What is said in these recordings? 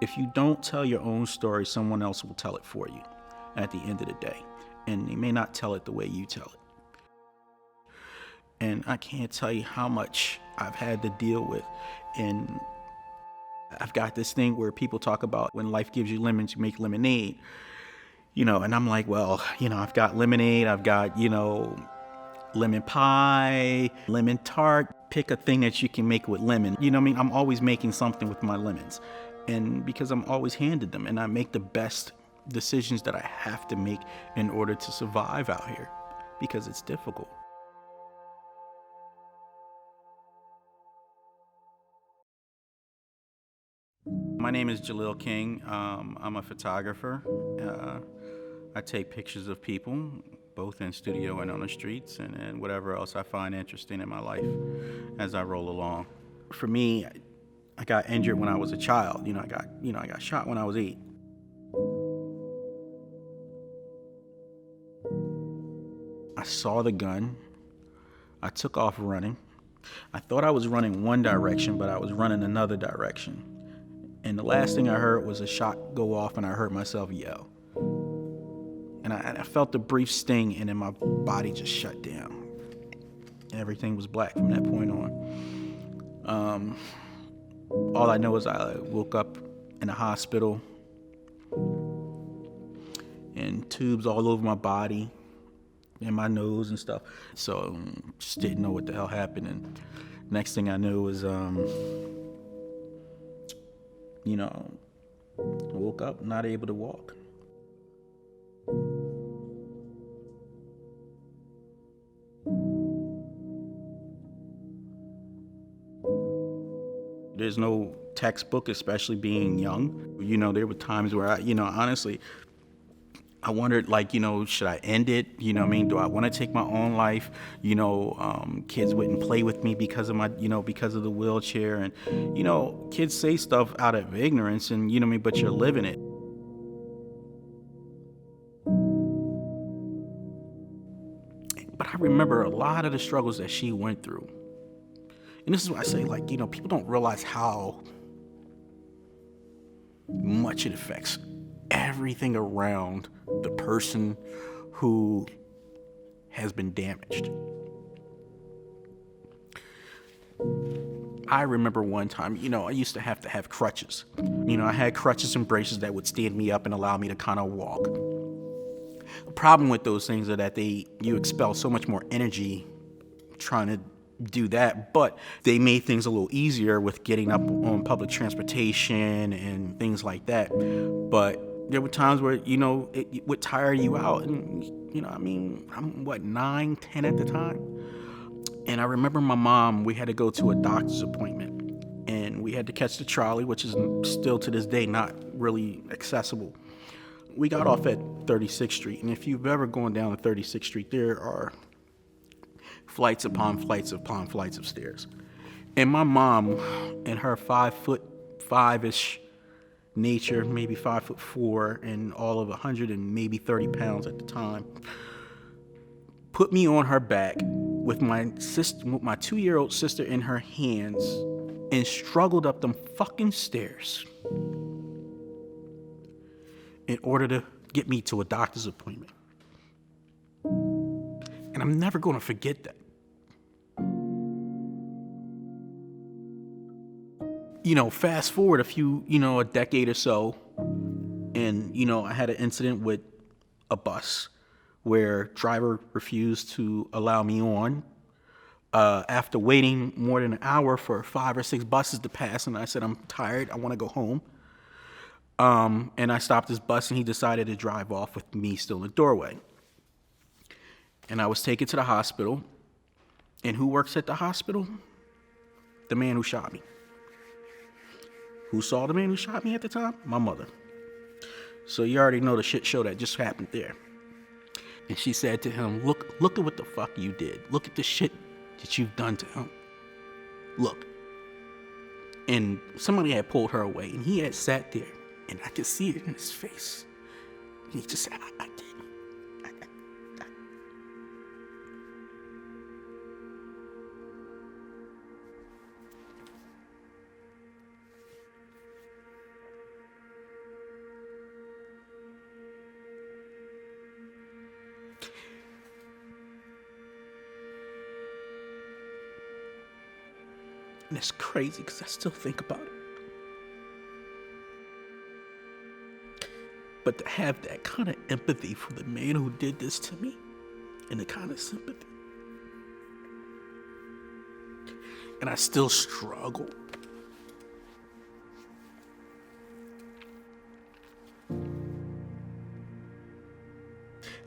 If you don't tell your own story, someone else will tell it for you at the end of the day. And they may not tell it the way you tell it. And I can't tell you how much I've had to deal with. And I've got this thing where people talk about when life gives you lemons, you make lemonade. And I'm like, well, I've got lemonade, I've got, lemon pie, lemon tart. Pick a thing that you can make with lemon. I'm always making something with my lemons. And because I'm always handed them, and I make the best decisions that I have to make in order to survive out here, because it's difficult. My name is Jaleel King. I'm a photographer. I take pictures of people, both in studio and on the streets, and whatever else I find interesting in my life as I roll along. For me, I got injured when I was a child. I got shot when I was 8. I saw the gun. I took off running. I thought I was running one direction, but I was running another direction. And the last thing I heard was a shot go off, and I heard myself yell. And I felt a brief sting, and then my body just shut down. Everything was black from that point on. All I know is I woke up in a hospital, and tubes all over my body, in my nose and stuff. So just didn't know what the hell happened. And next thing I knew was, woke up not able to walk. There's no textbook, especially being young. There were times where honestly, I wondered, should I end it? Do I want to take my own life? Kids wouldn't play with me because of because of the wheelchair. And, kids say stuff out of ignorance and, but you're living it. But I remember a lot of the struggles that she went through. And this is what I say, people don't realize how much it affects everything around the person who has been damaged. I remember one time, I used to have crutches. I had crutches and braces that would stand me up and allow me to kind of walk. The problem with those things are that you expel so much more energy trying to do that, but they made things a little easier with getting up on public transportation and things like that. But there were times where, it would tire you out. And, I'm 9, 10 at the time. And I remember my mom, we had to go to a doctor's appointment, and we had to catch the trolley, which is still to this day not really accessible. We got off at 36th Street. And if you've ever gone down to 36th Street, there are flights upon flights upon flights of stairs. And my mom, in her 5'5" nature, maybe 5'4", and all of 100 and maybe 30 pounds at the time, put me on her back with my 2-year-old sister in her hands, and struggled up them fucking stairs in order to get me to a doctor's appointment. And I'm never going to forget that. Fast forward a decade or so, and, I had an incident with a bus where driver refused to allow me on after waiting more than an hour for 5 or 6 buses to pass. And I said, I'm tired, I want to go home. And I stopped this bus, and he decided to drive off with me still in the doorway. And I was taken to the hospital. And who works at the hospital? The man who shot me. Who saw the man who shot me at the time? My mother. So you already know the shit show that just happened there. And she said to him, look at what the fuck you did. Look at the shit that you've done to him. Look. And somebody had pulled her away, and he had sat there, and I could see it in his face. And he just said, I did. And it's crazy because I still think about it. But to have that kind of empathy for the man who did this to me, and the kind of sympathy, and I still struggle.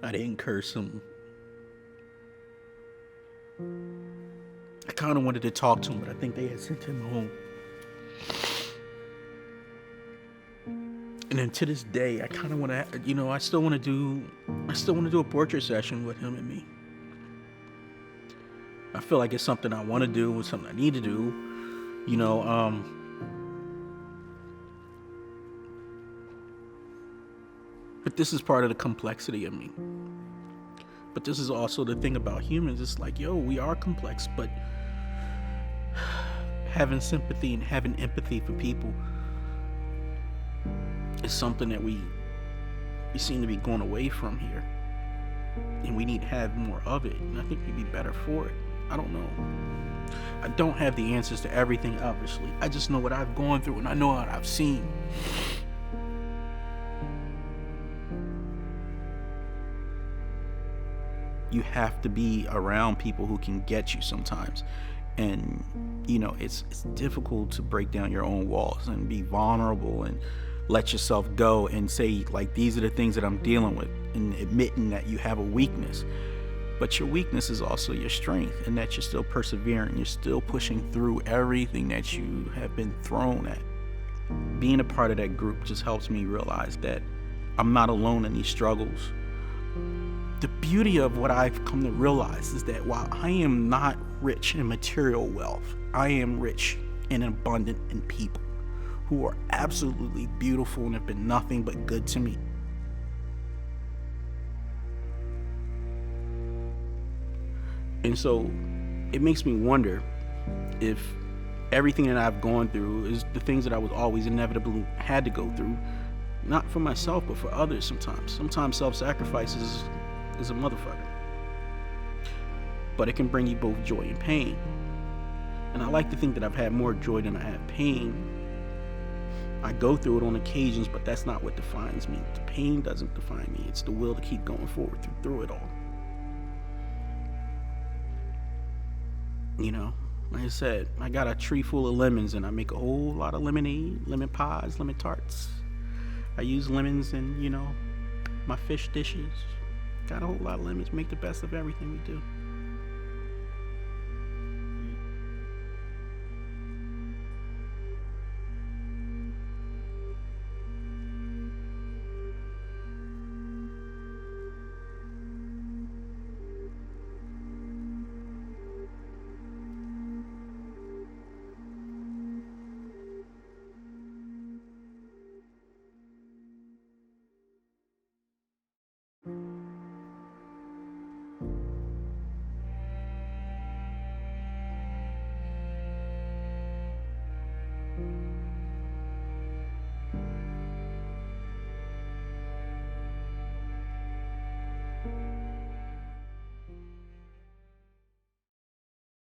I didn't curse him. I kind of wanted to talk to him, but I think they had sent him home. And then to this day, I kind of want to, I still want to do a portrait session with him and me. I feel like it's something I want to do, it's something I need to do, but this is part of the complexity of me. But this is also the thing about humans. It's like, we are complex, but having sympathy and having empathy for people is something that we seem to be going away from here. And we need to have more of it. And I think we'd be better for it. I don't know. I don't have the answers to everything, obviously. I just know what I've gone through and I know what I've seen. You have to be around people who can get you sometimes. And, it's difficult to break down your own walls and be vulnerable and let yourself go and say, like, these are the things that I'm dealing with, and admitting that you have a weakness. But your weakness is also your strength, and that you're still persevering. You're still pushing through everything that you have been thrown at. Being a part of that group just helps me realize that I'm not alone in these struggles. The beauty of what I've come to realize is that while I am not rich in material wealth, I am rich and abundant in people who are absolutely beautiful and have been nothing but good to me. And so it makes me wonder if everything that I've gone through is the things that I was always inevitably had to go through, not for myself, but for others sometimes. Sometimes self-sacrifice is a motherfucker. But it can bring you both joy and pain. And I like to think that I've had more joy than I have pain. I go through it on occasions, but that's not what defines me. The pain doesn't define me. It's the will to keep going forward through it all. Like I said, I got a tree full of lemons and I make a whole lot of lemonade, lemon pies, lemon tarts. I use lemons in, my fish dishes. Got a whole lot of lemons, make the best of everything we do.